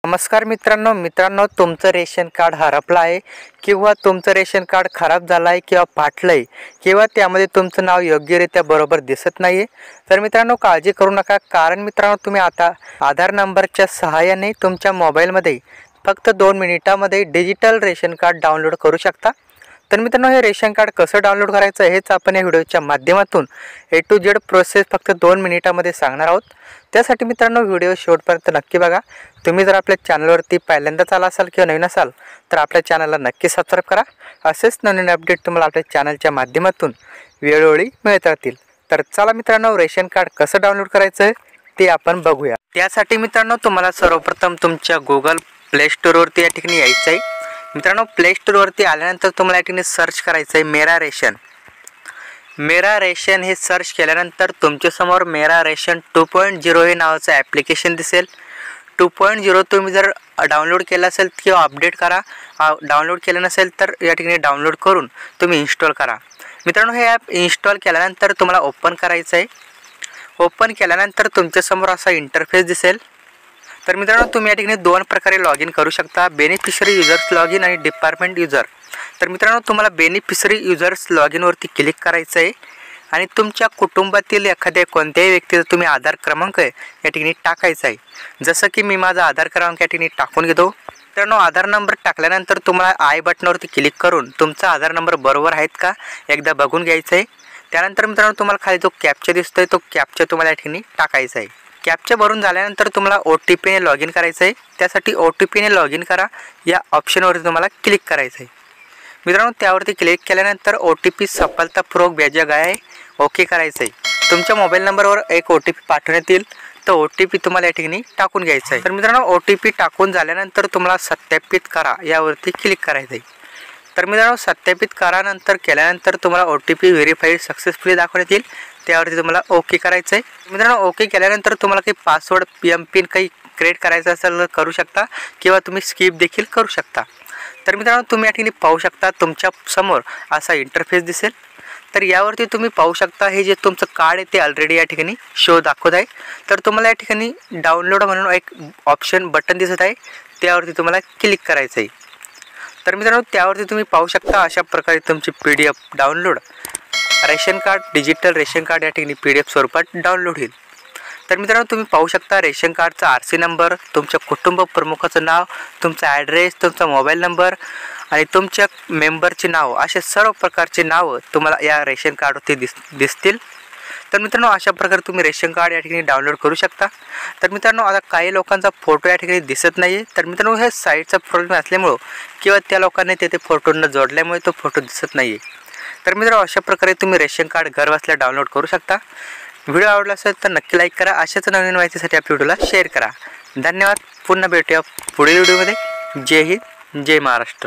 नमस्कार मित्रांनो, तुमचं रेशन कार्ड हरपलं आहे किंवा तुमचं रेशन कार्ड खराब झालं आहे किंवा फाटलं आहे किंवा त्यामध्ये तुमचं नाव योग्यरित्या बरोबर दिसत नाही आहे, तर मित्रांनो काळजी करू नका. कारण मित्रांनो तुम्ही आता आधार नंबरच्या सहाय्याने तुमच्या मोबाईलमध्ये फक्त 2 मिनिटांमध्ये डिजिटल रेशन कार्ड डाउनलोड करू शकता. तर मित्रांनो हे रेशन कार्ड कसं डाउनलोड करायचं हेच आपण या व्हिडिओच्या माध्यमातून A to Z प्रोसेस फक्त 2 मिनिटांमध्ये सांगणार आहोत. त्यासाठी मित्रांनो व्हिडिओ शेवटपर्यंत नक्की बघा. तुम्ही जर आपल्या चॅनलवरती पहिल्यांदाच आला असाल किंवा नवीन असाल तर आपल्या चॅनलला नक्की सबस्क्राईब करा. असेच नवीन अपडेट तुम्हाला आपल्या चॅनलच्या माध्यमातून वेळोवेळी मिळत राहतील. तर चला मित्रांनो रेशन कार्ड कसं डाउनलोड करायचं ते आपण बघूया. त्यासाठी मित्रांनो तुम्हाला सर्वप्रथम तुमच्या Google Play स्टोअरवरती या ठिकाणी यायचं आहे. मित्रांनो प्ले स्टोअरवरती आल्यानंतर तुम्हाला या ठिकाणी सर्च करायचं आहे मेरा रेशन हे सर्च केल्यानंतर तुमच्यासमोर मेरा रेशन 2.0 हे नावाचं ॲप्लिकेशन दिसेल. 2.0 तुम्ही जर डाउनलोड केलं असेल किंवा अपडेट करा, डाउनलोड केलं नसेल तर या ठिकाणी डाउनलोड करून तुम्ही इन्स्टॉल करा. मित्रांनो हे ॲप इन्स्टॉल केल्यानंतर तुम्हाला ओपन करायचं आहे. ओपन केल्यानंतर तुमच्यासमोर असा इंटरफेस दिसेल. तर मित्रांनो तुम्ही या ठिकाणी 2 प्रकारे लॉग इन करू शकता, बेनिफिशरी युजर्स लॉग इन आणि डिपार्टमेंट युजर. तर मित्रांनो तुम्हाला बेनिफिशरी युजर्स लॉग इनवरती क्लिक करायचं आहे आणि तुमच्या कुटुंबातील एखाद्या कोणत्याही व्यक्तीचा तुम्ही आधार क्रमांक आहे या ठिकाणी टाकायचा आहे. जसं की मी माझा आधार क्रमांक या ठिकाणी टाकून घेतो. मित्रांनो आधार नंबर टाकल्यानंतर तुम्हाला आय बटनावरती क्लिक करून तुमचा आधार नंबर बरोबर आहेत का एकदा बघून घ्यायचं आहे. त्यानंतर मित्रांनो तुम्हाला खाली जो कॅप्चा दिसतोय तो कॅप्चा तुम्हाला या ठिकाणी टाकायचा आहे. कॅप्चा भरून झाल्यानंतर तुम्हाला OTPने लॉग इन करायचं आहे. त्यासाठी OTPने लॉग इन करा या ऑप्शनवरती तुम्हाला क्लिक करायचं आहे. मित्रांनो त्यावरती क्लिक केल्यानंतर OTP सफलतापूर्वक भेजा गया आहे ओके करायचं आहे. तुमच्या मोबाईल नंबरवर एक OTP पाठवण्यात येईल. तो OTP तुम्हाला या ठिकाणी टाकून घ्यायचा आहे. तर मित्रांनो OTP टाकून झाल्यानंतर तुम्हाला सत्यापित करा यावरती क्लिक करायचं आहे. तर मित्रांनो सत्यापित केल्यानंतर तुम्हाला OTP व्हेरीफाईड सक्सेसफुली दाखवण्यात येईल. त्यावरती तुम्हाला ओके करायचं आहे. मित्रांनो ओके केल्यानंतर तुम्हाला काही पासवर्ड पिन काही क्रिएट करायचं असेल तर करू शकता किंवा तुम्ही स्किप देखील करू शकता. तर मित्रांनो तुम्ही या ठिकाणी पाहू शकता तुमच्या समोर असा इंटरफेस दिसेल. तर यावरती तुम्ही पाहू शकता हे जे तुमचं कार्ड आहे ते ऑलरेडी या ठिकाणी शो दाखवत आहे. तर तुम्हाला या ठिकाणी डाउनलोड म्हणून एक ऑप्शन बटन दिसत आहे, त्यावरती तुम्हाला क्लिक करायचं आहे. तर मित्रांनो त्यावरती तुम्ही पाहू शकता अशा प्रकारे तुमची PDF download ration card digital ration card या ठिकाणी PDF स्वरूपात डाउनलोड होईल. तर मित्रांनो तुम्ही पाहू शकता रेशन कार्डचा RC नंबर, तुमच्या कुटुंब प्रमुखाचं नाव, तुमचा ॲड्रेस, तुमचा मोबाईल नंबर आणि तुमच्या मेंबरचे नाव असे सर्व प्रकारचे नावं तुम्हाला या रेशन कार्डवरती दिसतील. तर मित्रांनो अशा प्रकारे तुम्ही रेशन कार्ड या ठिकाणी डाउनलोड करू शकता. तर मित्रांनो आता काही लोकांचा फोटो या ठिकाणी दिसत नाही आहे. तर मित्रांनो हे साईटचा प्रॉब्लेम असल्यामुळं किंवा त्या लोकांनी तेथे फोटो न जोडल्यामुळे तो फोटो दिसत नाही आहे. तर मित्रांनो अशा प्रकारे तुम्ही रेशन कार्ड घर बसल्या डाउनलोड करू शकता. व्हिडिओ आवडला असेल तर नक्की लाईक करा. अशाच नवीन माहितीसाठी आपल्या व्हिडिओला शेअर करा. धन्यवाद. पुन्हा भेटूया पुढील व्हिडिओमध्ये. जय हिंद, जय महाराष्ट्र.